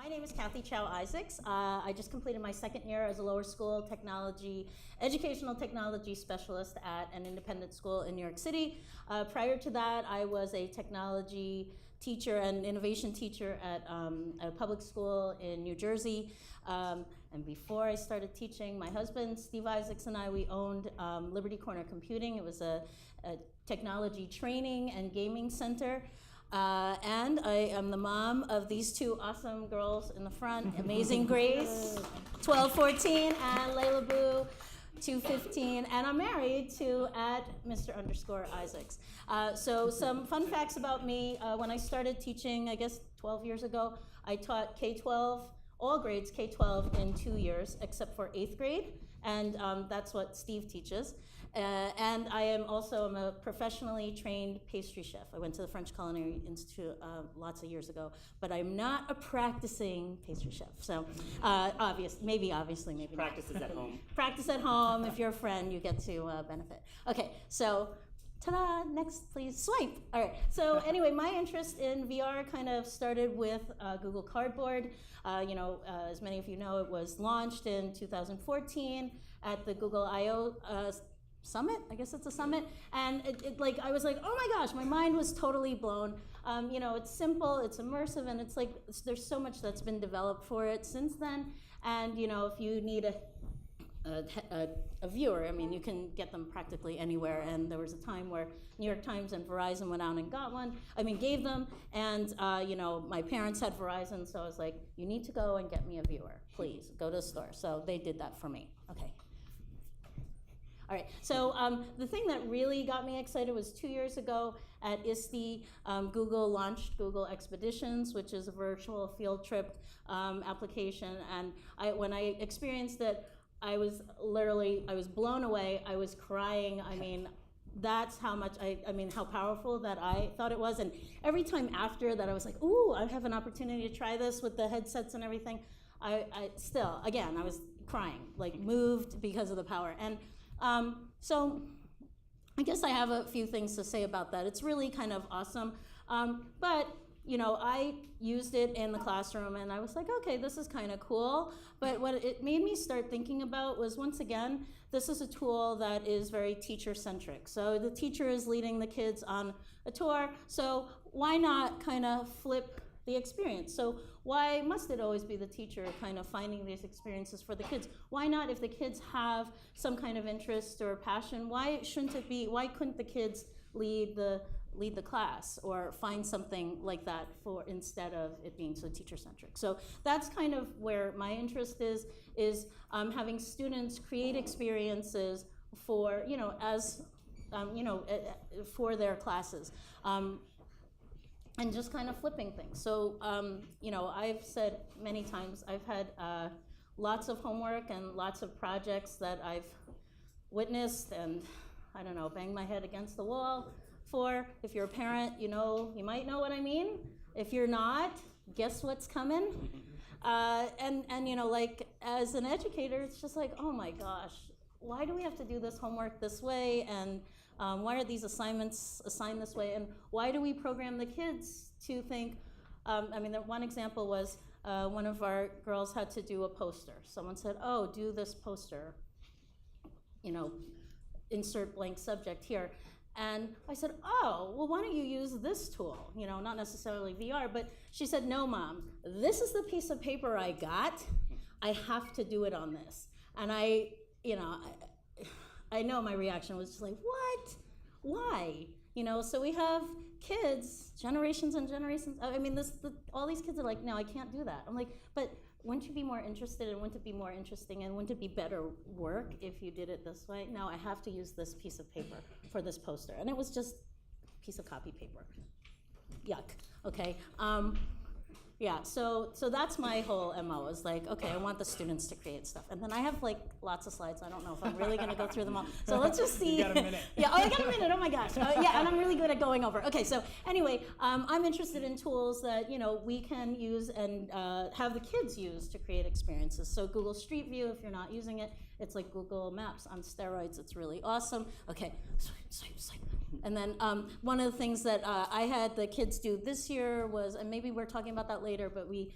My name is Cathy Cheo-Isaacs. I just completed my second year as a lower school educational technology specialist at an independent school in New York City. Prior to that, I was a technology teacher and innovation teacher at a public school in New Jersey. And before I started teaching, my husband, Steve Isaacs, and I, we owned Liberty Corner Computing. It was a technology training and gaming center. And I am the mom of these two awesome girls in the front, Amazing Grace, 1214, and Layla Boo, 215. And I'm married to @Mr_Isaacs. So some fun facts about me. When I started teaching, I guess 12 years ago, I taught K-12, all grades K-12 in 2 years, except for 8th grade. And that's what Steve teaches. And I am also a professionally trained pastry chef. I went to the French Culinary Institute lots of years ago, but I'm not a practicing pastry chef. So maybe Practices at home. Practice at home. If you're a friend, you get to benefit. Okay, so ta-da, next please, swipe. All right, so anyway, my interest in VR kind of started with Google Cardboard. As many of you know, it was launched in 2014 at the Google I/O Summit, I guess it's a summit, and I was like, oh my gosh, my mind was totally blown. It's simple, it's immersive, and it's like there's so much that's been developed for it since then. And if you need a viewer, I mean, you can get them practically anywhere. And there was a time where New York Times and Verizon went out and gave them. And my parents had Verizon, so I was like, you need to go and get me a viewer, please. Go to the store. So they did that for me. Okay. All right, so the thing that really got me excited was 2 years ago at ISTE, Google launched Google Expeditions, which is a virtual field trip application. And when I experienced it, I was blown away. I was crying. I mean, that's how much, how powerful that I thought it was. And every time after that, I was like, ooh, I have an opportunity to try this with the headsets and everything. I was crying, like moved because of the power. And so I guess I have a few things to say about that. It's really kind of awesome. But I used it in the classroom and I was like, okay, this is kind of cool. But what it made me start thinking about was, once again, this is a tool that is very teacher-centric. So the teacher is leading the kids on a tour. So why not kind of flip the experience? So why must it always be the teacher kind of finding these experiences for the kids? Why not, if the kids have some kind of interest or passion, why couldn't the kids lead the class or find something like that instead of it being so teacher-centric? So that's kind of where my interest is having students create experiences for, for their classes. And just kind of flipping things. So, I've said many times, I've had lots of homework and lots of projects that I've witnessed and, banged my head against the wall for. If you're a parent, you might know what I mean. If you're not, guess what's coming? As an educator, it's just like, oh my gosh, why do we have to do this homework this way? And why are these assignments assigned this way? And why do we program the kids to think, one example was one of our girls had to do a poster. Someone said, oh, do this poster, insert blank subject here. And I said, oh, well, why don't you use this tool? Not necessarily VR, but she said, no, Mom, this is the piece of paper I got. I have to do it on this. And I know my reaction was just like, what? Why? So we have kids, generations and generations. All these kids are like, no, I can't do that. I'm like, but wouldn't you be more interested, and wouldn't it be more interesting, and wouldn't it be better work if you did it this way? No, I have to use this piece of paper for this poster. And it was just a piece of copy paper. Yuck, okay. Yeah, so that's my whole MO, is like, okay, I want the students to create stuff. And then I have lots of slides. I don't know if I'm really gonna go through them all. So let's just see. You got a minute. Yeah, I got a minute, oh my gosh. Yeah, and I'm really good at going over. Okay, so anyway, I'm interested in tools that, we can use and have the kids use to create experiences. So Google Street View, if you're not using it, it's like Google Maps on steroids. It's really awesome. Okay, swipe. And then one of the things that I had the kids do this year was, and maybe we're talking about that later, but we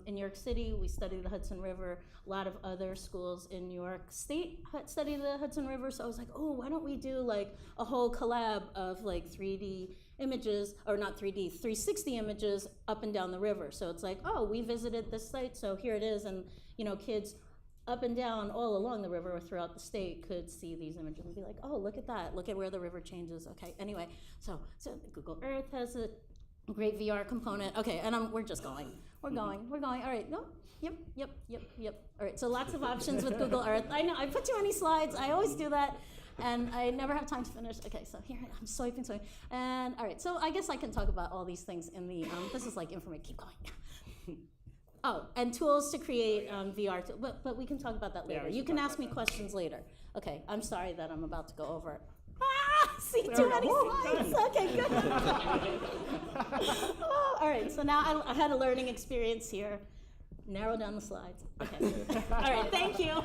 in New York City, we study the Hudson River. A lot of other schools in New York State study the Hudson River. So I was like, oh, why don't we do like a whole collab of like 3D images, or not 3D, 360 images up and down the river. So it's like, oh, we visited this site, so here it is. And kids up and down all along the river or throughout the state could see these images and be like, oh, look at that. Look at where the river changes. Okay, anyway, so Google Earth has a great VR component. Okay, and we're just going. We're going. All right, no, yep. All right, so lots of options with Google Earth. I know, I put too many slides. I always do that, and I never have time to finish. Okay, so here I'm swiping. And all right, so I guess I can talk about all these things in the, this is like information, keep going. Oh, and tools to create VR, but we can talk about that later. Yeah, you can ask me questions later. Okay, I'm sorry that I'm about to go over it. See, too many slides. Okay, good. Oh, all right, so now I had a learning experience here. Narrow down the slides. Okay. All right, thank you.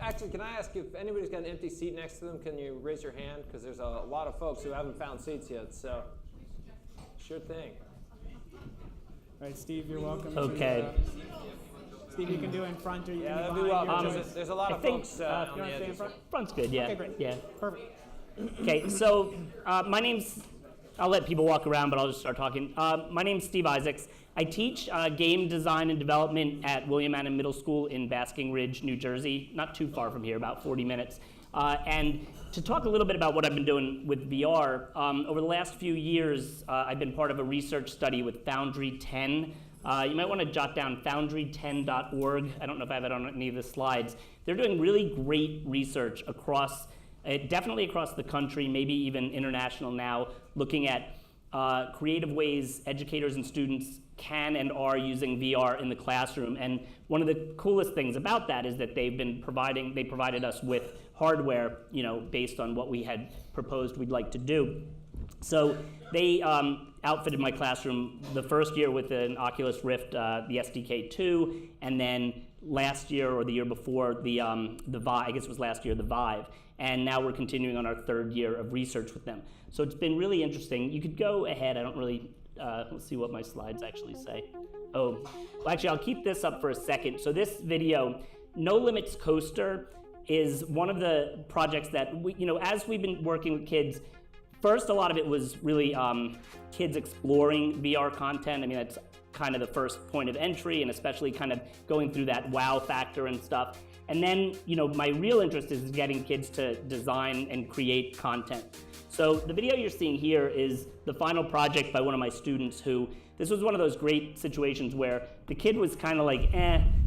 Actually, can I ask you if anybody's got an empty seat next to them, can you raise your hand? Because there's a lot of folks who haven't found seats yet, so sure thing. All right, Steve, you're welcome. Okay. Steve, you can do it in front or you can Yeah, do that'd be behind. well. There's a lot of folks you on want the to stay in edges. front? Front's good, yeah. Okay, great. Yeah. Perfect. Okay, so my name's, I'll let people walk around, but I'll just start talking. My name's Cheo-Isaacs. I teach game design and development at William Annin Middle School in Basking Ridge, New Jersey, not too far from here, about 40 minutes. And to talk a little bit about what I've been doing with VR, over the last few years, I've been part of a research study with Foundry 10. You might want to jot down foundry10.org. I don't know if I have it on any of the slides. They're doing really great research across, definitely across the country, maybe even international now, looking at creative ways educators and students can and are using VR in the classroom. And one of the coolest things about that is that they provided us with hardware, based on what we had proposed we'd like to do. So they outfitted my classroom the first year with an Oculus Rift, the SDK2, and then last year or the year before the Vive, I guess it was last year, the Vive. And now we're continuing on our third year of research with them. So it's been really interesting. You could go ahead, I don't really, let's see what my slides actually say. Oh, well actually I'll keep this up for a second. So this video, No Limits Coaster, is one of the projects that we, as we've been working with kids, first a lot of it was really kids exploring VR content. I mean, that's kind of the first point of entry, and especially kind of going through that wow factor and stuff. And then, my real interest is getting kids to design and create content. So the video you're seeing here is the final project by one of my students who, this was one of those great situations where the kid was kind of like,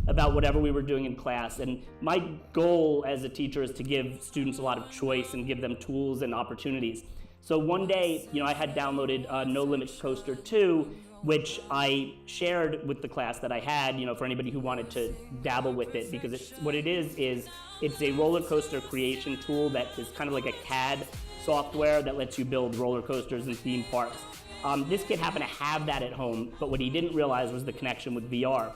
about whatever we were doing in class. And my goal as a teacher is to give students a lot of choice and give them tools and opportunities. So one day, I had downloaded No Limits Coaster 2, which I shared with the class that I had, for anybody who wanted to dabble with it, because what it is it's a roller coaster creation tool that is kind of like a CAD software that lets you build roller coasters and theme parks. This kid happened to have that at home, but what he didn't realize was the connection with VR.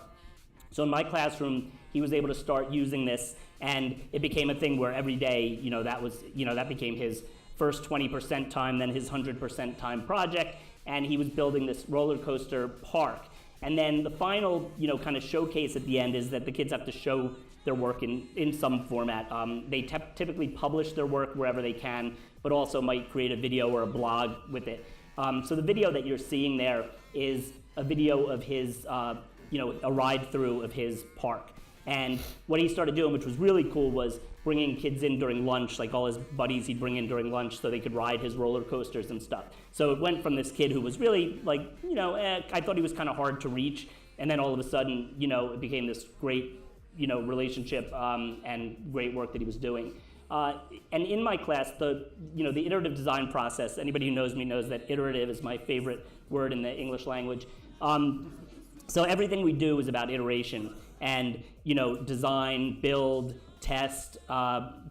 So in my classroom, he was able to start using this, and it became a thing where every day, that became his first 20% time, then his 100% time project, and he was building this roller coaster park. And then the final, kind of showcase at the end is that the kids have to show their work in some format. They typically publish their work wherever they can, but also might create a video or a blog with it. So the video that you're seeing there is a video of his, a ride through of his park. And what he started doing, which was really cool, was bringing kids in during lunch, like all his buddies he'd bring in during lunch so they could ride his roller coasters and stuff. So it went from this kid who was really like, I thought he was kind of hard to reach, and then all of a sudden, it became this great, relationship and great work that he was doing. And in my class, the iterative design process, anybody who knows me knows that iterative is my favorite word in the English language. So everything we do is about iteration and, design, build, test,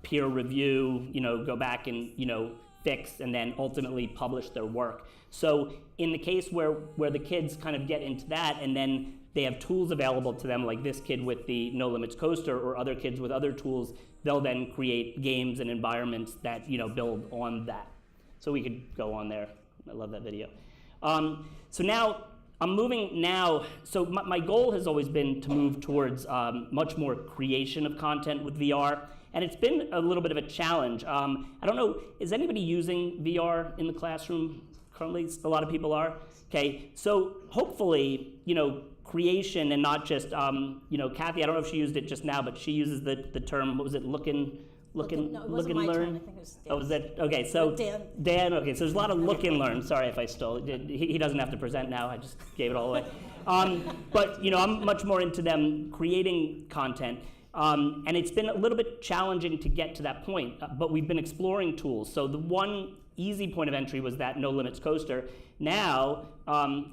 peer review, go back and, fix, and then ultimately publish their work. So in the case where the kids kind of get into that and then they have tools available to them, like this kid with the No Limits coaster, or other kids with other tools. They'll then create games and environments that build on that. So we could go on there. I love that video. So now I'm moving now. So my goal has always been to move towards much more creation of content with VR. And it's been a little bit of a challenge. I don't know, is anybody using VR in the classroom currently? A lot of people are. Okay, so hopefully, creation and not just, Cathy, I don't know if she used it just now, but she uses the term, what was it, look and No, it wasn't my learn? turn. I think it was Dan's. Oh, was that, okay, so Dan. okay, so there's a lot of look and learn. Sorry if I stole it. He doesn't have to present now, I just gave it all away. But, I'm much more into them creating content. And it's been a little bit challenging to get to that point, but we've been exploring tools. So the one easy point of entry was that No Limits coaster. Now,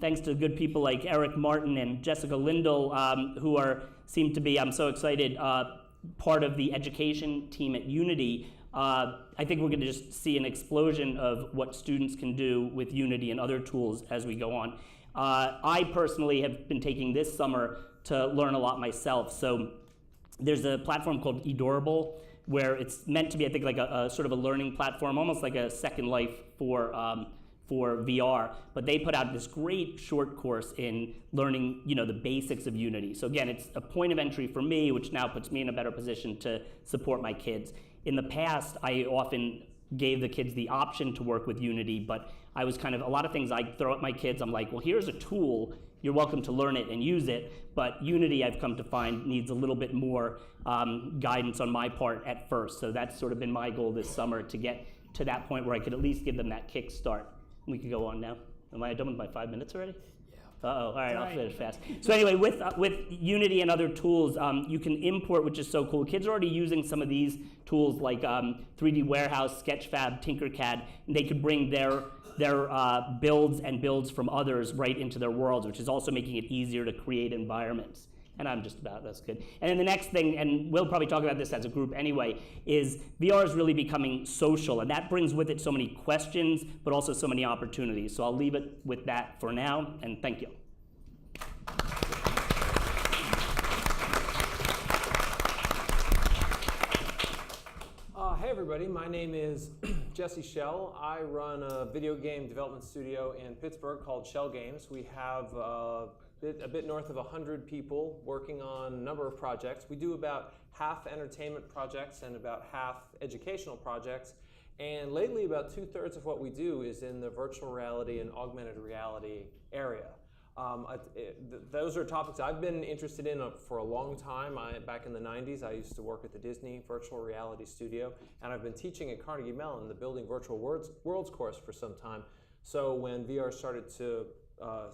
thanks to good people like Eric Martin and Jessica Lindell, who seem to be, I'm so excited, part of the education team at Unity, I think we're going to just see an explosion of what students can do with Unity and other tools as we go on. I personally have been taking this summer to learn a lot myself. So there's a platform called Edorable, where it's meant to be, I think, like a sort of a learning platform, almost like a Second Life for VR. But they put out this great short course in learning, the basics of Unity. So again, it's a point of entry for me, which now puts me in a better position to support my kids. In the past, I often gave the kids the option to work with Unity, but I was a lot of things I throw at my kids, I'm like, well, here's a tool, you're welcome to learn it and use it, but Unity, I've come to find, needs a little bit more guidance on my part at first. So that's sort of been my goal this summer, to get to that point where I could at least give them that kickstart. We could go on now. Am I done with my 5 minutes already? Yeah. Uh-oh, all right, I'll finish fast. So anyway, with Unity and other tools, you can import, which is so cool. Kids are already using some of these tools like 3D Warehouse, Sketchfab, Tinkercad, and they could bring their builds from others right into their worlds, which is also making it easier to create environments. And that's good. And then the next thing, and we'll probably talk about this as a group anyway, is VR is really becoming social, and that brings with it so many questions, but also so many opportunities. So I'll leave it with that for now, and thank you. Hey everybody, my name is Jesse Schell. I run a video game development studio in Pittsburgh called Schell Games. We have a bit north of 100 people working on a number of projects. We do about half entertainment projects and about half educational projects. And lately, about 2/3 of what we do is in the virtual reality and augmented reality area. Those are topics I've been interested in for a long time. Back in the 90s, I used to work at the Disney Virtual Reality Studio, and I've been teaching at Carnegie Mellon the Building Virtual Worlds course for some time. So when VR started to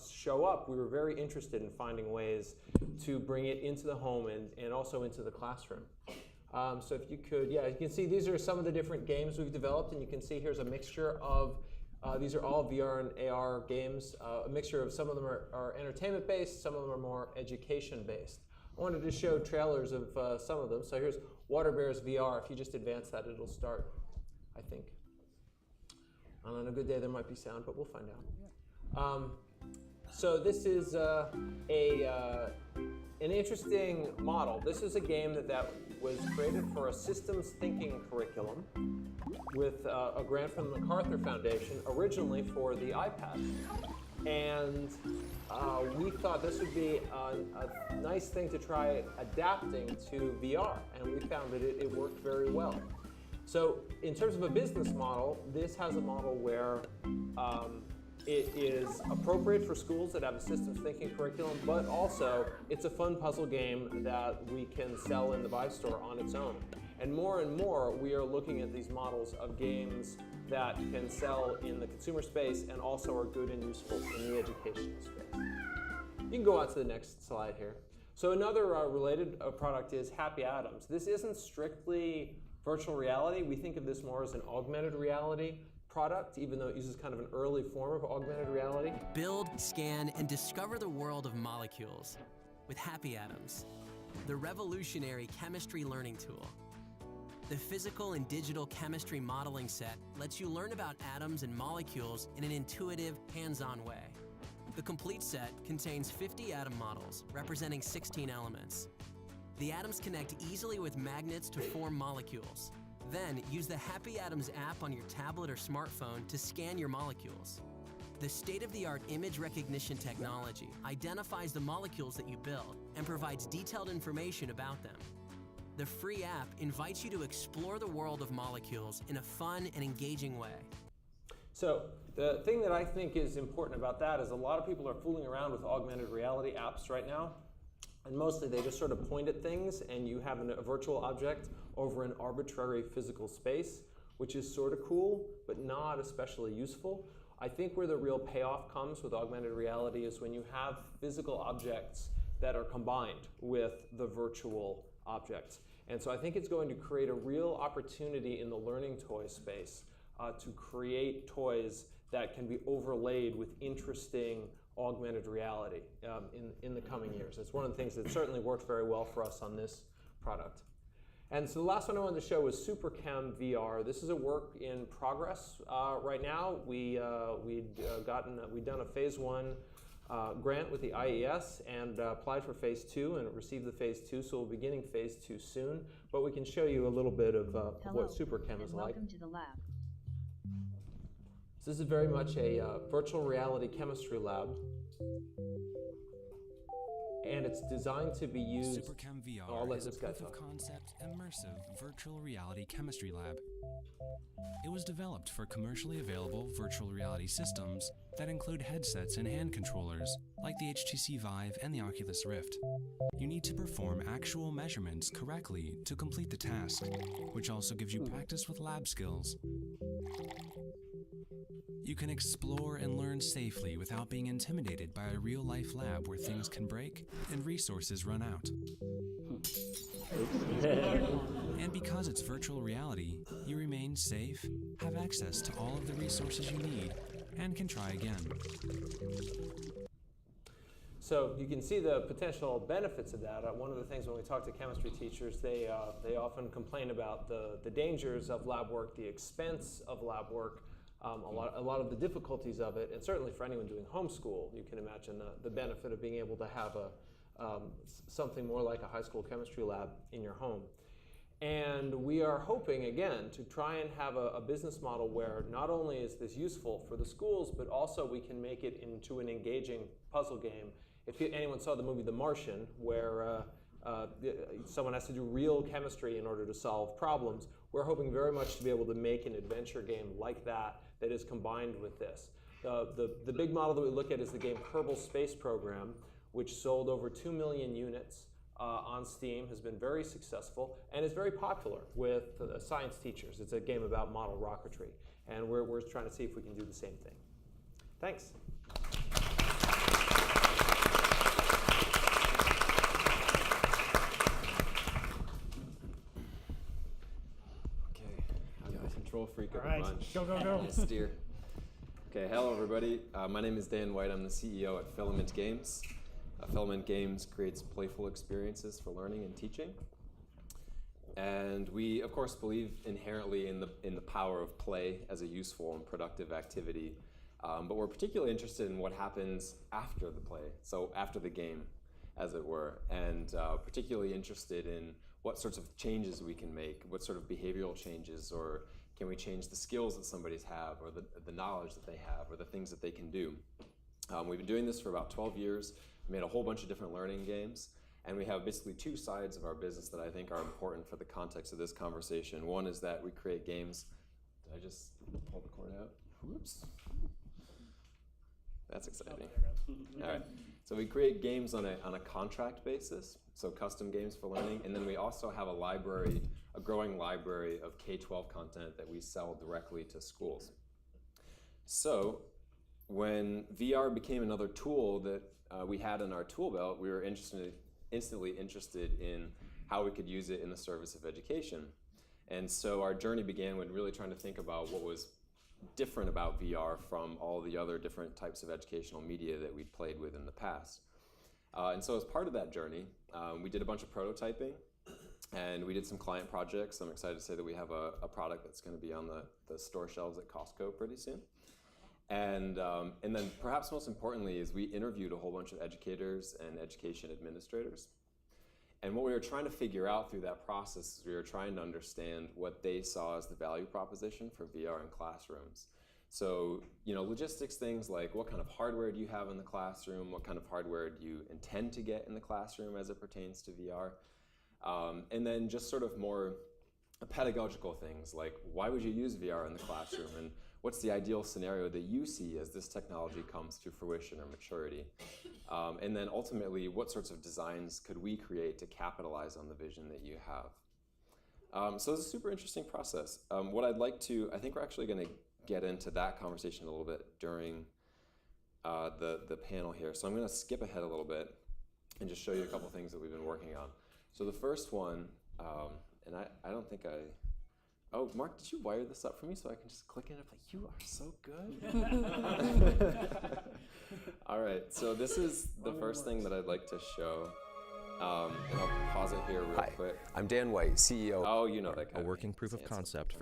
show up, we were very interested in finding ways to bring it into the home and also into the classroom. So if you could, you can see these are some of the different games we've developed, and you can see here's a mixture of these are all VR and AR games, a mixture of some of them are entertainment-based, some of them are more education-based. I wanted to show trailers of some of them. So here's Water Bears VR. If you just advance that, it'll start, I think. On a good day, there might be sound, but we'll find out. So this is an interesting model. This is a game that was created for a systems thinking curriculum with a grant from the MacArthur Foundation, originally for the iPad. And we thought this would be a nice thing to try adapting to VR, and we found that it worked very well. So in terms of a business model, this has a model where it is appropriate for schools that have a systems thinking curriculum, but also it's a fun puzzle game that we can sell in the Buy store on its own. And more, we are looking at these models of games that can sell in the consumer space and also are good and useful in the educational space. You can go on to the next slide here. So another related product is Happy Atoms. This isn't strictly virtual reality. We think of this more as an augmented reality product, even though it uses kind of an early form of augmented reality. Build, scan, and discover the world of molecules with Happy Atoms, the revolutionary chemistry learning tool. The physical and digital chemistry modeling set lets you learn about atoms and molecules in an intuitive, hands-on way. The complete set contains 50 atom models representing 16 elements. The atoms connect easily with magnets to form molecules. Then use the Happy Atoms app on your tablet or smartphone to scan your molecules. The state-of-the-art image recognition technology identifies the molecules that you build and provides detailed information about them. The free app invites you to explore the world of molecules in a fun and engaging way. So the thing that I think is important about that is a lot of people are fooling around with augmented reality apps right now. And mostly they just sort of point at things and you have a virtual object over an arbitrary physical space, which is sort of cool, but not especially useful. I think where the real payoff comes with augmented reality is when you have physical objects that are combined with the virtual objects. And so I think it's going to create a real opportunity in the learning toy space to create toys that can be overlaid with interesting augmented reality in the coming years. It's one of the things that certainly worked very well for us on this product. And so the last one I wanted to show was SuperChem VR. This is a work in progress right now. We'd done a phase 1 grant with the IES and applied for phase 2 and received the phase 2, so we'll be beginning phase 2 soon. But we can show you a little bit of what SuperChem is like. Welcome to the lab. So this is very much a virtual reality chemistry lab. And it's designed to be used. SuperChem I'll VR let is a this guy proof of talk. concept, immersive virtual reality chemistry lab. It was developed for commercially available virtual reality systems that include headsets and hand controllers, like the HTC Vive and the Oculus Rift. You need to perform actual measurements correctly to complete the task, which also gives you practice with lab skills. You can explore and learn safely without being intimidated by a real-life lab where things can break and resources run out. And because it's virtual reality, you remain safe, have access to all of the resources you need, and can try again. So you can see the potential benefits of that. One of the things when we talk to chemistry teachers, they often complain about the dangers of lab work, the expense of lab work, a lot of the difficulties of it, and certainly for anyone doing homeschool, you can imagine the benefit of being able to have something more like a high school chemistry lab in your home. And we are hoping, again, to try and have a business model where not only is this useful for the schools, but also we can make it into an engaging puzzle game. If anyone saw the movie The Martian, where someone has to do real chemistry in order to solve problems, we're hoping very much to be able to make an adventure game like that is combined with this. The big model that we look at is the game Kerbal Space Program, which sold over 2 million units on Steam, has been very successful, and is very popular with science teachers. It's a game about model rocketry, and we're trying to see if we can do the same thing. Thanks. Control freak of All right, a bunch. go, go, go. Steer. Okay, hello everybody. My name is Dan White. I'm the CEO at Filament Games. Filament Games creates playful experiences for learning and teaching. And we, of course, believe inherently in the power of play as a useful and productive activity. But we're particularly interested in what happens after the play, so after the game, as it were, and particularly interested in what sorts of changes we can make, what sort of behavioral changes, or can we change the skills that somebody's have, or the knowledge that they have, or the things that they can do. We've been doing this for about 12 years. We made a whole bunch of different learning games, and we have basically two sides of our business that I think are important for the context of this conversation. One is that we create games. Did I just pull the cord out? Whoops. That's exciting. All right. So we create games on a contract basis, so custom games for learning, and then we also have a growing library of K-12 content that we sell directly to schools. So when VR became another tool that we had in our tool belt, we were instantly interested in how we could use it in the service of education. And so our journey began with really trying to think about what was different about VR from all the other different types of educational media that we'd played with in the past. And so as part of that journey, we did a bunch of prototyping, and we did some client projects. I'm excited to say that we have a product that's going to be on the store shelves at Costco pretty soon. And then perhaps most importantly is we interviewed a whole bunch of educators and education administrators. And what we were trying to figure out through that process is we were trying to understand what they saw as the value proposition for VR in classrooms. So, logistics things like what kind of hardware do you have in the classroom? What kind of hardware do you intend to get in the classroom as it pertains to VR? And then just sort of more pedagogical things like why would you use VR in the classroom? And what's the ideal scenario that you see as this technology comes to fruition or maturity? And then ultimately, what sorts of designs could we create to capitalize on the vision that you have? So it's a super interesting process. What I'd like to, I think we're actually going to get into that conversation a little bit during the panel here. So I'm going to skip ahead a little bit and just show you a couple things that we've been working on. So the first one, and I don't think oh, Mark, did you wire this up for me so I can just click in and play? You are so good. All right, so this is the first thing that I'd like to show. And I'll pause it here real quick. I'm Dan White, CEO. Oh, you know that guy. A working proof of concept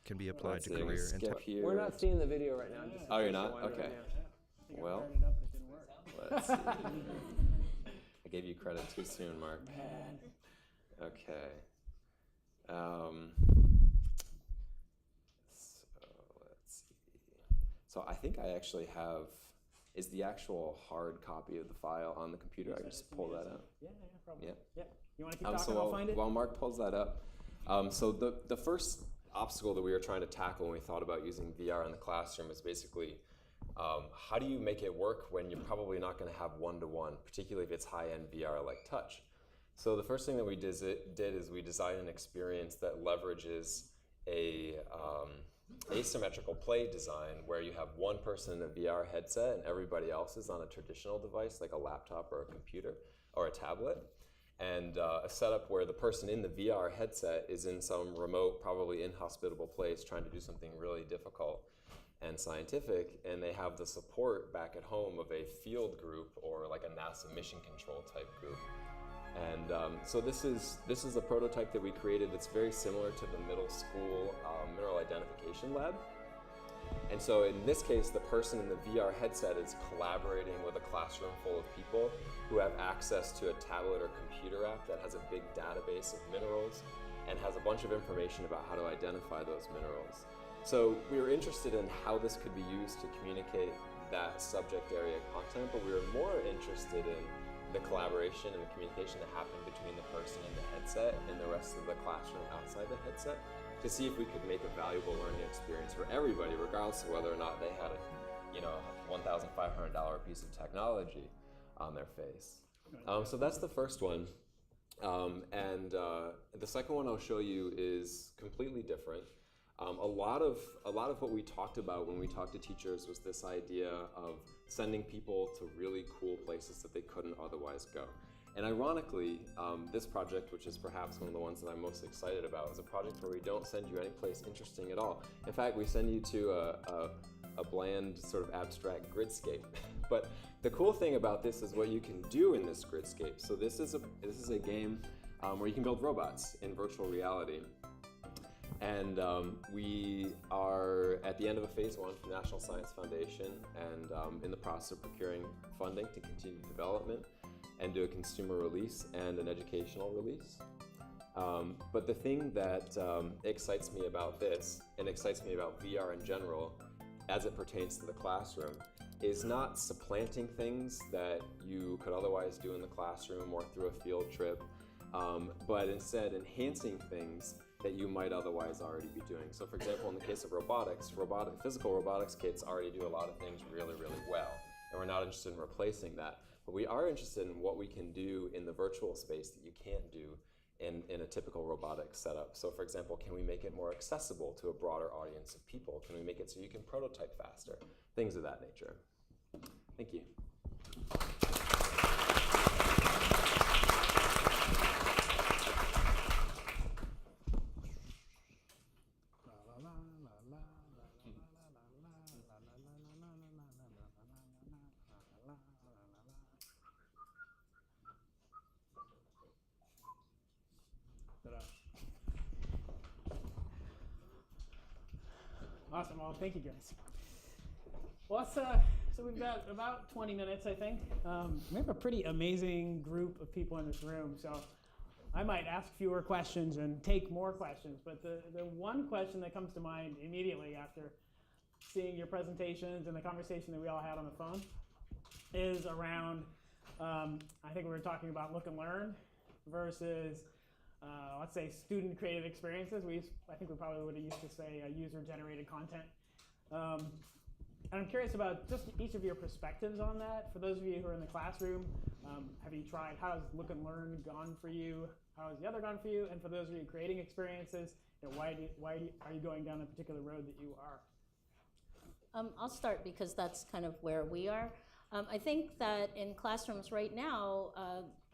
can be applied to career and here. We're not seeing the video right now. Just oh, you're not? Okay. Well, let's see. I gave you credit too soon, Mark. Okay. So let's see. So I think I actually have, is the actual hard copy of the file on the computer? I can just pull that out. Yeah, probably. Yeah. Yeah. You want to keep talking? I'll find it. While Mark pulls that up, so the first obstacle that we were trying to tackle when we thought about using VR in the classroom is basically how do you make it work when you're probably not going to have one-to-one, particularly if it's high-end VR like touch. So the first thing that we did is we designed an experience that leverages a asymmetrical play design where you have one person in a VR headset and everybody else is on a traditional device like a laptop or a computer or a tablet. And a setup where the person in the VR headset is in some remote, probably inhospitable place trying to do something really difficult and scientific, and they have the support back at home of a field group or like a NASA mission control type group. And so this is a prototype that we created that's very similar to the middle school mineral identification lab. And so in this case, the person in the VR headset is collaborating with a classroom full of people who have access to a tablet or computer app that has a big database of minerals and has a bunch of information about how to identify those minerals. So we were interested in how this could be used to communicate that subject area content, but we were more interested in the collaboration and the communication that happened between the person in the headset and the rest of the classroom outside the headset to see if we could make a valuable learning experience for everybody, regardless of whether or not they had a $1,500 piece of technology on their face. So that's the first one. And the second one I'll show you is completely different. A lot of what we talked about when we talked to teachers was this idea of sending people to really cool places that they couldn't otherwise go. And ironically, this project, which is perhaps one of the ones that I'm most excited about, is a project where we don't send you any place interesting at all. In fact, we send you to a bland, sort of abstract gridscape. But the cool thing about this is what you can do in this gridscape. So this is a game where you can build robots in virtual reality. And we are at the end of a phase 1 from National Science Foundation and in the process of procuring funding to continue development and do a consumer release and an educational release. But the thing that excites me about this and excites me about VR in general as it pertains to the classroom is not supplanting things that you could otherwise do in the classroom or through a field trip, but instead enhancing things that you might otherwise already be doing. So for example, in the case of robotics, physical robotics kits already do a lot of things really, really well, and we're not interested in replacing that. But we are interested in what we can do in the virtual space that you can't do in a typical robotics setup. So for example, can we make it more accessible to a broader audience of people? Can we make it so you can prototype faster? Things of that nature. Thank you. Awesome. Well, thank you guys. Well, so we've got about 20 minutes, I think. We have a pretty amazing group of people in this room, so I might ask fewer questions and take more questions. But the one question that comes to mind immediately after seeing your presentations and the conversation that we all had on the phone is around, I think we were talking about look and learn versus, let's say, student created experiences. I think we probably would have used to say user-generated content. And I'm curious about just each of your perspectives on that. For those of you who are in the classroom, have you tried, how has look and learn gone for you? How has the other gone for you? And for those of you creating experiences, why are you going down the particular road that you are? I'll start because that's kind of where we are. I think that in classrooms right now,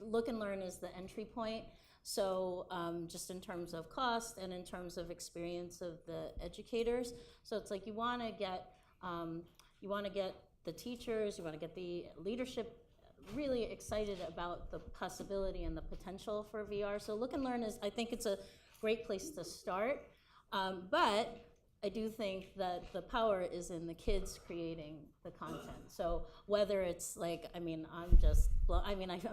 look and learn is the entry point. So just in terms of cost and in terms of experience of the educators. So it's like you want to get the teachers, you want to get the leadership really excited about the possibility and the potential for VR. So look and learn I think it's a great place to start. But I do think that the power is in the kids creating the content. So whether it's like, I'm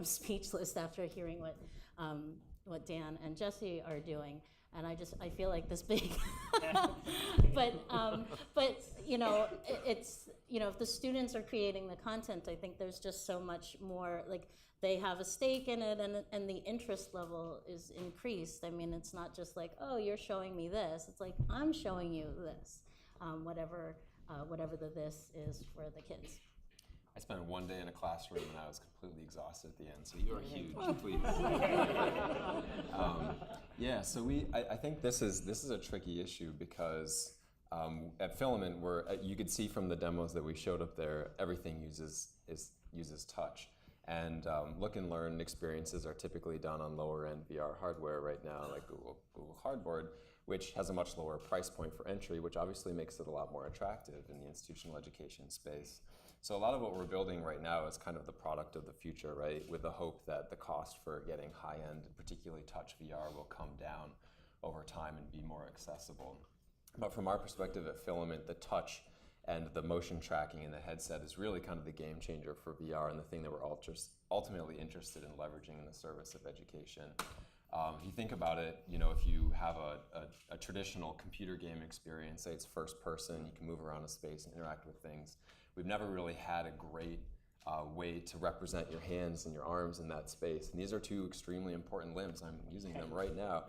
speechless after hearing what Dan and Jesse are doing, and I feel like this big. but if the students are creating the content, I think there's just so much more, like they have a stake in it, and the interest level is increased. I mean, it's not just like, oh, you're showing me this. It's like, I'm showing you this, whatever the this is for the kids. I spent one day in a classroom and I was completely exhausted at the end, so you are huge, please. So I think this is a tricky issue because at Filament, you could see from the demos that we showed up there, everything uses touch. And look and learn experiences are typically done on lower end VR hardware right now, like Google Cardboard, which has a much lower price point for entry, which obviously makes it a lot more attractive in the institutional education space. So a lot of what we're building right now is kind of the product of the future, right? With the hope that the cost for getting high-end, particularly touch VR, will come down over time and be more accessible. But from our perspective at Filament, the touch and the motion tracking in the headset is really kind of the game changer for VR and the thing that we're ultimately interested in leveraging in the service of education. If you think about it, if you have a traditional computer game experience, say it's first person, you can move around a space and interact with things. We've never really had a great way to represent your hands and your arms in that space. And these are two extremely important limbs. I'm using them right now.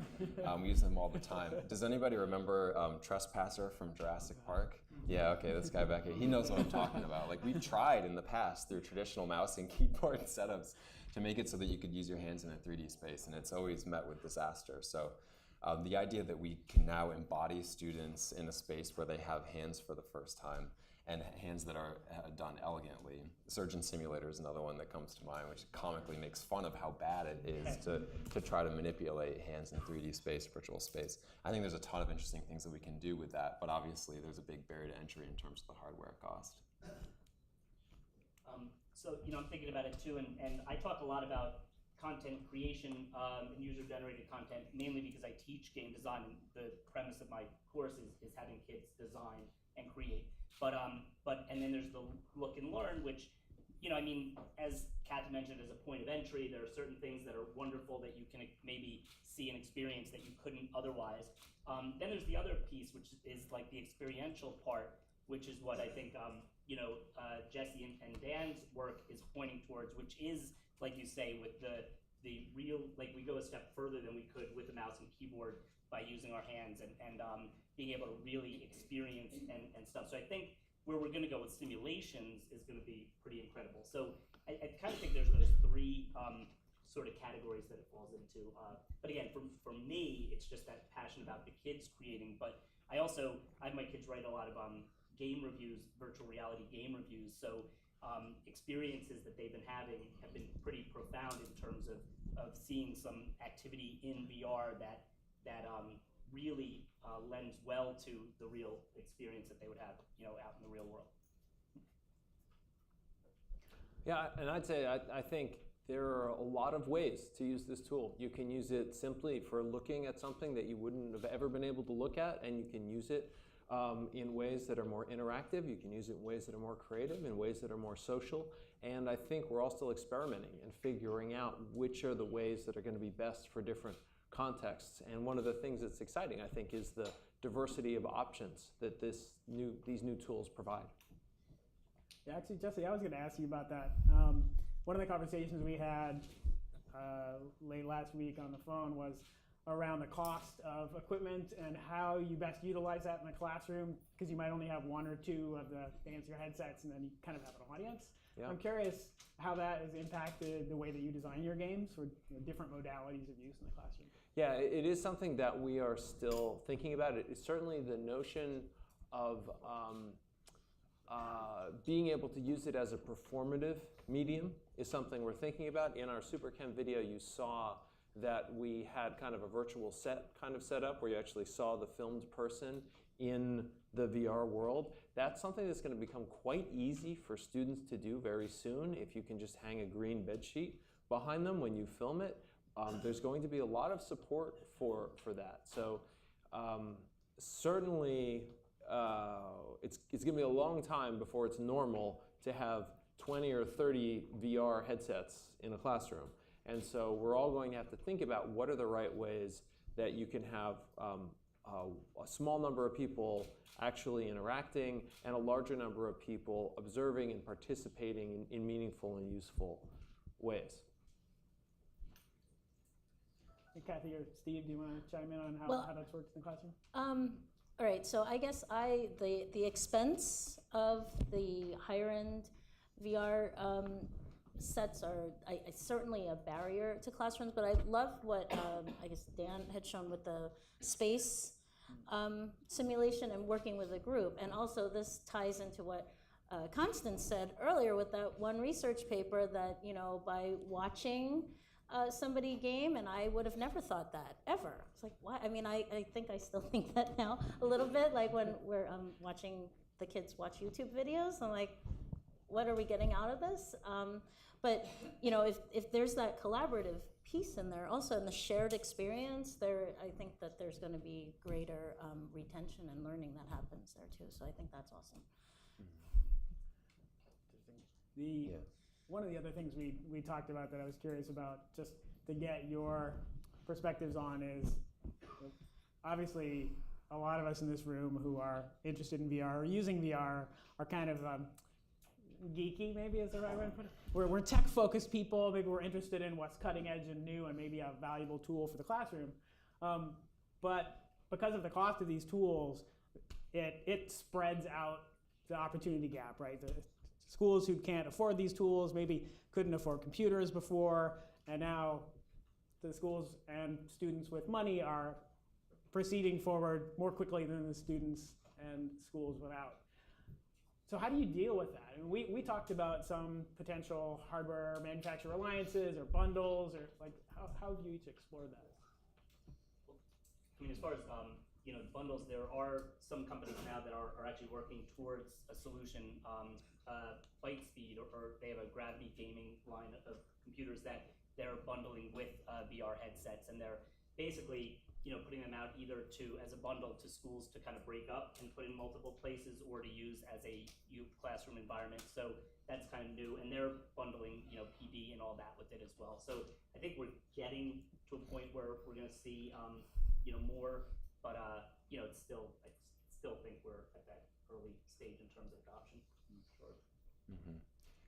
We use them all the time. Does anybody remember Trespasser from Jurassic Park? Yeah, okay, this guy back here, he knows what I'm talking about. Like, we've tried in the past through traditional mouse and keyboard setups to make it so that you could use your hands in a 3D space, and it's always met with disaster. So the idea that we can now embody students in a space where they have hands for the first time, and hands that are done elegantly. Surgeon Simulator is another one that comes to mind, which comically makes fun of how bad it is to try to manipulate hands in 3D space, virtual space. I think there's a ton of interesting things that we can do with that, but obviously there's a big barrier to entry in terms of the hardware cost. So I'm thinking about it too, and I talk a lot about content creation and user-generated content, mainly because I teach game design, and the premise of my course is having kids design and create. But and then there's the look and learn, which, as Cathy mentioned, as a point of entry, there are certain things that are wonderful that you can maybe see and experience that you couldn't otherwise. Then there's the other piece, which is like the experiential part, which is what I think Jesse and Dan's work is pointing towards, which is, like you say, with the real, like we go a step further than we could with a mouse and keyboard by using our hands and being able to really experience and stuff. So I think where we're going to go with simulations is going to be pretty incredible. So I kind of think there's those three sort of categories that it falls into. But again, for me, it's just that passion about the kids creating. But I have my kids write a lot of game reviews, virtual reality game reviews. So experiences that they've been having have been pretty profound in terms of seeing some activity in VR that really lends well to the real experience that they would have, out in the real world. Yeah, and I'd say I think there are a lot of ways to use this tool. You can use it simply for looking at something that you wouldn't have ever been able to look at, and you can use it in ways that are more interactive. You can use it in ways that are more creative, in ways that are more social. And I think we're all still experimenting and figuring out which are the ways that are going to be best for different contexts. And one of the things that's exciting, I think, is the diversity of options that these new tools provide. Yeah, actually, Jesse, I was going to ask you about that. One of the conversations we had late last week on the phone was around the cost of equipment and how you best utilize that in the classroom, because you might only have one or two of the fancier headsets and then you kind of have an audience. Yeah. I'm curious how that has impacted the way that you design your games for different modalities of use in the classroom. Yeah, it is something that we are still thinking about. It's certainly the notion of being able to use it as a performative medium is something we're thinking about. In our SuperChem video, you saw that we had kind of a virtual set kind of set up where you actually saw the filmed person in the VR world. That's something that's going to become quite easy for students to do very soon if you can just hang a green bed sheet behind them when you film it. There's going to be a lot of support for that. So certainly it's going to be a long time before it's normal to have 20 or 30 VR headsets in a classroom. And so we're all going to have to think about what are the right ways that you can have a small number of people actually interacting and a larger number of people observing and participating in meaningful and useful ways. Hey, Cathy or Steve, do you want to chime in on how that works in the classroom? All right, so I guess the expense of the higher end VR sets are certainly a barrier to classrooms, but I love what I guess Dan had shown with the space simulation and working with a group. And also this ties into what Constance said earlier with that one research paper that, by watching somebody game, and I would have never thought that, ever. It's like, what? I mean, I think I still think that now a little bit, like when we're watching the kids watch YouTube videos, I'm like, what are we getting out of this? But if there's that collaborative piece in there, also in the shared experience, I think that there's going to be greater retention and learning that happens there too. So I think that's awesome. One of the other things we talked about that I was curious about, just to get your perspectives on, is obviously a lot of us in this room who are interested in VR or using VR are kind of geeky, maybe is the right way to put it. We're tech-focused people. Maybe we're interested in what's cutting edge and new and maybe a valuable tool for the classroom. But because of the cost of these tools, it spreads out the opportunity gap, right? The schools who can't afford these tools maybe couldn't afford computers before, and now the schools and students with money are proceeding forward more quickly than the students and schools without. So how do you deal with that? I mean, we talked about some potential hardware manufacturer alliances or bundles, or like how have you each explored that? I mean, as far as bundles, there are some companies now that are actually working towards a solution. Bytespeed, or they have a Gravity gaming line of computers that they're bundling with VR headsets, and they're basically putting them out either as a bundle to schools to kind of break up and put in multiple places, or to use as a classroom environment. So that's kind of new, and they're bundling PD and all that with it as well. So I think we're getting to a point where we're going to see more, but I still think we're at that early stage in terms of adoption. Sure. Mm-hmm.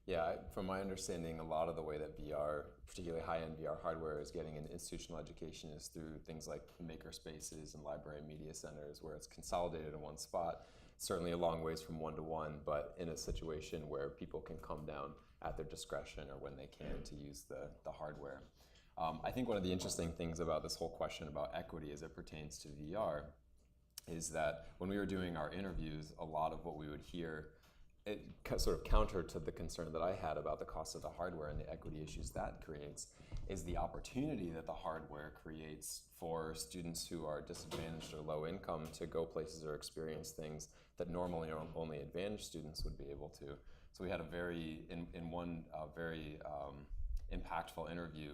Yeah, from my understanding, a lot of the way that VR, particularly high-end VR hardware, is getting into institutional education is through things like maker spaces and library and media centers, where it's consolidated in one spot. Certainly a long ways from one-to-one, but in a situation where people can come down at their discretion or when they can to use the hardware. I think one of the interesting things about this whole question about equity as it pertains to VR is that when we were doing our interviews, a lot of what we would hear, it sort of counter to the concern that I had about the cost of the hardware and the equity issues that creates, is the opportunity that the hardware creates for students who are disadvantaged or low income to go places or experience things that normally only advantaged students would be able to. So we had a very impactful interview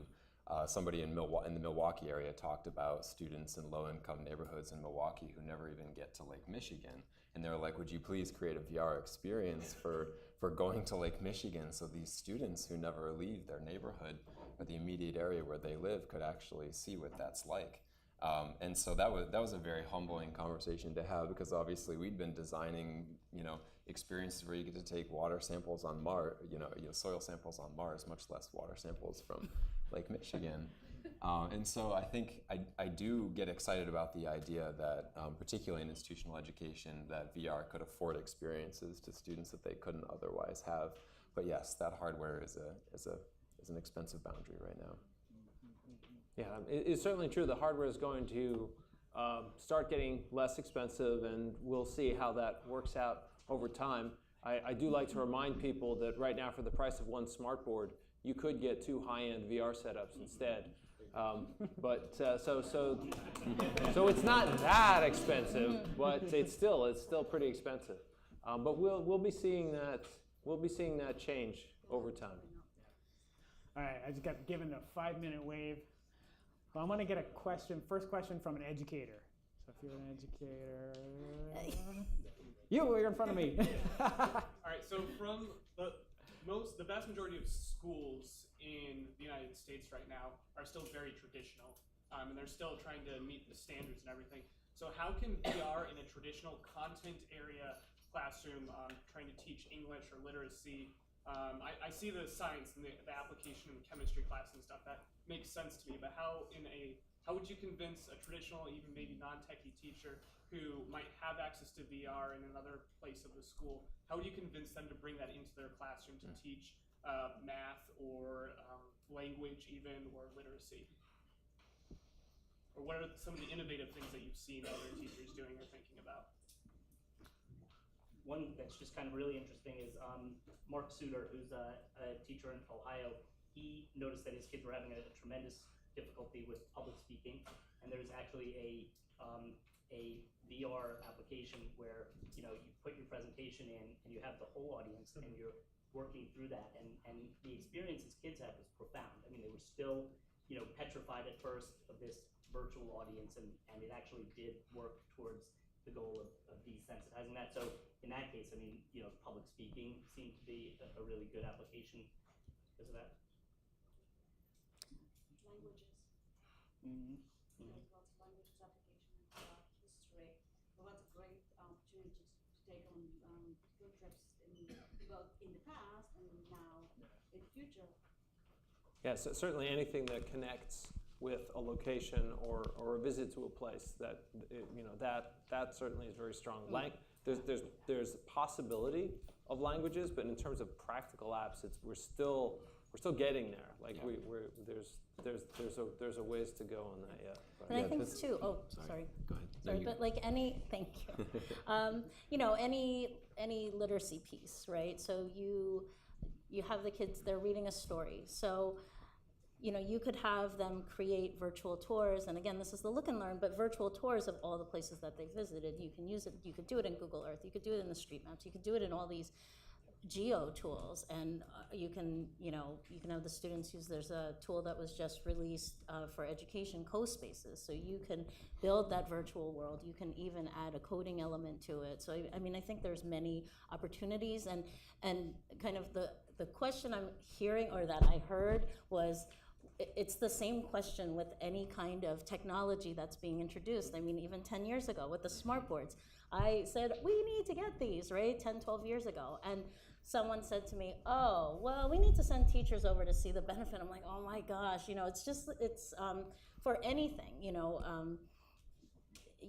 somebody in the Milwaukee area talked about students in low-income neighborhoods in Milwaukee who never even get to Lake Michigan. And they were like, would you please create a VR experience for going to Lake Michigan so these students who never leave their neighborhood or the immediate area where they live could actually see what that's like. And so that was a very humbling conversation to have, because obviously we'd been designing, experiences where you get to take water samples on Mars, soil samples on Mars, much less water samples from Lake Michigan. And so I think I do get excited about the idea that, particularly in institutional education, that VR could afford experiences to students that they couldn't otherwise have. But yes, that hardware is an expensive boundary right now. Yeah, it's certainly true. The hardware is going to start getting less expensive, and we'll see how that works out over time. I do like to remind people that right now, for the price of one smartboard, you could get 2 high-end VR setups instead. So it's not that expensive, but it's still pretty expensive. But we'll be seeing that change over time. All right, I just got given a 5-minute wave. Well, I'm going to get first question from an educator. So if you're an educator, you're in front of me. All right, so from the vast majority of schools in the United States right now are still very traditional, and they're still trying to meet the standards and everything. So how can VR in a traditional content area classroom trying to teach English or literacy? I see the science and the application in the chemistry class and stuff. That makes sense to me, but how would you convince a traditional, even maybe non-techie teacher who might have access to VR in another place of the school, how would you convince them to bring that into their classroom to teach math or language even, or literacy? Or what are some of the innovative things that you've seen other teachers doing or thinking about? One that's just kind of really interesting is Mark Suter, who's a teacher in Ohio. He noticed that his kids were having a tremendous difficulty with public speaking, and there's actually a VR application where you put your presentation in and you have the whole audience and you're working through that, and the experience his kids had was profound. I mean, they were still petrified at first of this virtual audience, and it actually did work towards the goal of desensitizing that. So in that case, I mean, public speaking seemed to be a really good application because of that. Languages. Mm-hmm. There's lots of languages application and history. But what's a great opportunity to take on field trips both in the past and now in the future. Yeah, so certainly anything that connects with a location or a visit to a place, that certainly is very strong. There's possibility of languages, but in terms of practical apps, we're still getting there. Like there's a ways to go on that yet. And I think too. Oh, sorry. Go ahead. Sorry, but like thank you. Any literacy piece, right? So you have the kids, they're reading a story. So you could have them create virtual tours, and again, this is the look and learn, but virtual tours of all the places that they visited. You can use it, you could do it in Google Earth, you could do it in the street maps, you could do it in all these geo tools, and you can have the students use, there's a tool that was just released for education, CoSpaces, so you can build that virtual world, you can even add a coding element to it. So I mean, I think there's many opportunities, and kind of the question I'm hearing, or that I heard, was it's the same question with any kind of technology that's being introduced. I mean, even 10 years ago with the smart boards, I said, we need to get these, right? 10, 12 years ago. And someone said to me, oh, well, we need to send teachers over to see the benefit. I'm like, oh my gosh, it's for anything,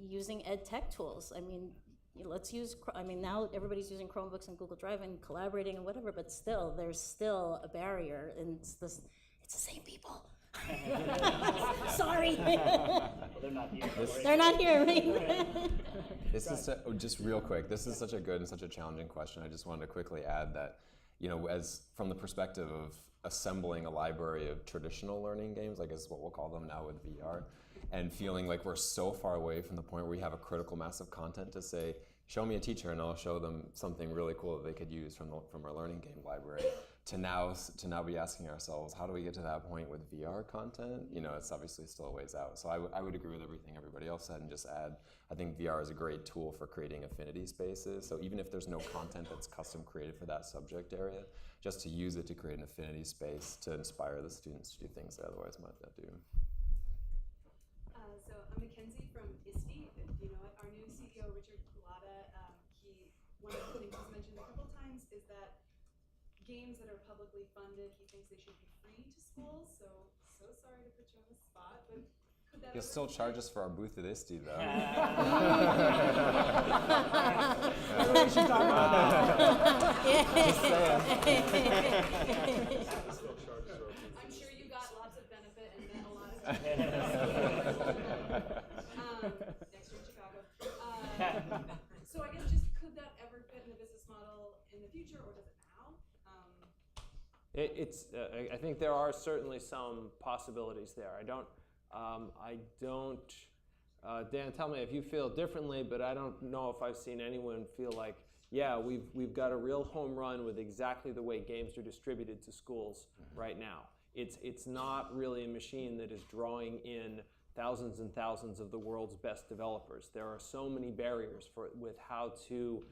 using ed tech tools. I mean, now everybody's using Chromebooks and Google Drive and collaborating and whatever, but still, there's still a barrier, and it's the same people. Sorry. Well, they're not here. They're not here, right? This is just real quick. This is such a good and such a challenging question. I just wanted to quickly add that, as from the perspective of assembling a library of traditional learning games, I guess what we'll call them now with VR, and feeling like we're so far away from the point where we have a critical mass of content to say, show me a teacher and I'll show them something really cool that they could use from our learning game library. to now be asking ourselves, how do we get to that point with VR content? You know, it's obviously still a ways out. So I would agree with everything everybody else said and just add, I think VR is a great tool for creating affinity spaces. So even if there's no content that's custom created for that subject area, just to use it to create an affinity space to inspire the students to do things they otherwise might not do. So I'm Mackenzie from ISTE, if you know it. Our new CEO, Richard Culata, one of the things he's mentioned a couple times is that games that are publicly funded, he thinks they should be free to schools. So sorry to put you on the spot, but could that You'll still charge us for our booth at ISTE, though. We should talk about that. Just saying. I'm sure you got lots of benefit and met a lot of next year in Chicago. So I guess just could that ever fit in the business model in the future, or does it now? I think there are certainly some possibilities there. Dan, tell me if you feel differently, but I don't know if I've seen anyone feel like, yeah, we've got a real home run with exactly the way games are distributed to schools right now. It's not really a machine that is drawing in thousands and thousands of the world's best developers. There are so many barriers with how to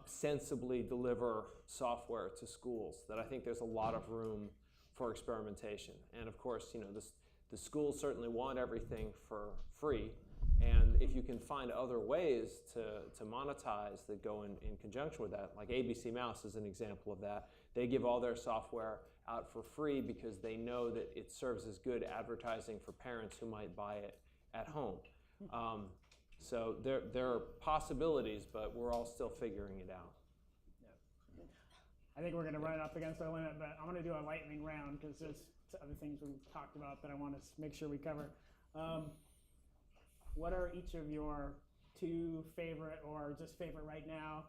sensibly deliver software to schools that I think there's a lot of room for experimentation. And of course, you know, the schools certainly want everything for free, and if you can find other ways to monetize that go in conjunction with that, like ABC Mouse is an example of that. They give all their software out for free because they know that it serves as good advertising for parents who might buy it at home. So there are possibilities, but we're all still figuring it out. Yeah. I think we're going to run up against our limit, but I'm going to do a lightning round because there's other things we've talked about that I want to make sure we cover. What are each of your two favorite or just favorite right now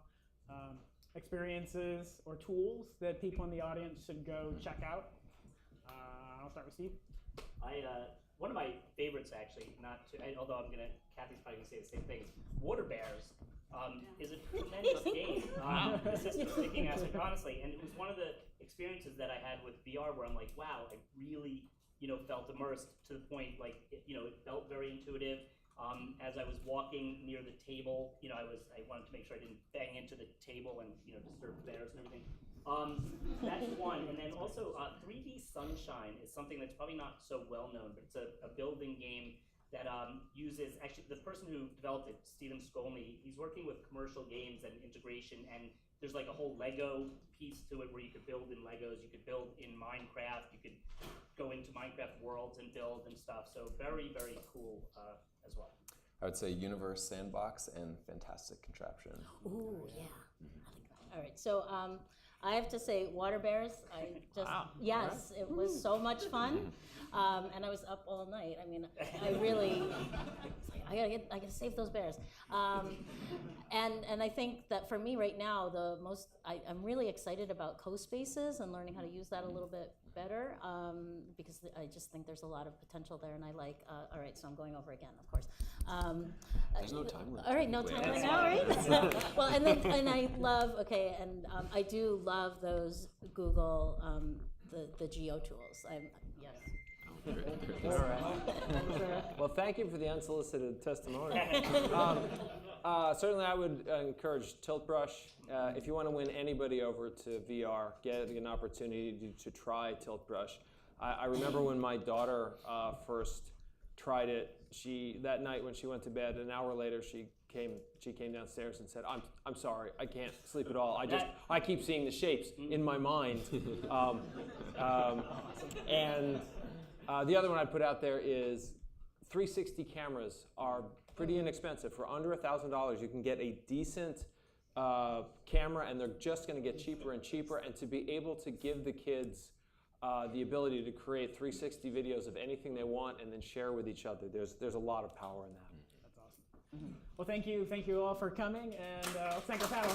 experiences or tools that people in the audience should go check out? I'll start with Steve. One of my favorites, actually, although Cathy's probably gonna say the same thing. Water Bears is a tremendous game. The system thinking aspect, honestly, and it was one of the experiences that I had with VR where I'm like, wow, I really, felt immersed to the point it felt very intuitive. As I was walking near the table, I wanted to make sure I didn't bang into the table and disturb the bears and everything. That's one, and then also 3D Sunshine is something that's probably not so well known, but it's a building game that uses, actually the person who developed it, Stephen Skolny, he's working with commercial games and integration, and there's like a whole Lego piece to it where you could build in Legos, you could build in Minecraft, you could go into Minecraft worlds and build and stuff, so very, very cool as well. I would say Universe Sandbox and Fantastic Contraption. Ooh, yeah. All right, so I have to say, Water Bears, yes, it was so much fun. And I was up all night. I mean, I really, I gotta save those bears. And I think that for me right now, I'm really excited co co-spaces and learning how to use that a little bit better, because I just think there's a lot of potential there, and I all right, so I'm going over again, of course. There's no time limit. All right, no time limit now, right? Well, and I love, I do love those Google, the Geo tools. Yes. All right. Well, thank you for the unsolicited testimonial. Certainly, I would encourage Tilt Brush. If you want to win anybody over to VR, get an opportunity to try Tilt Brush. I remember when my daughter first tried it. That night when she went to bed, an hour later, she came downstairs and said, "I'm sorry, I can't sleep at all. I keep seeing the shapes in my mind." And the other one I'd put out there is 360 cameras are pretty inexpensive. For under $1,000, you can get a decent camera, and they're just going to get cheaper and cheaper. And to be able to give the kids the ability to create 360 videos of anything they want and then share with each other, there's a lot of power in that. That's awesome. Well, thank you all for coming, and let's thank our panel.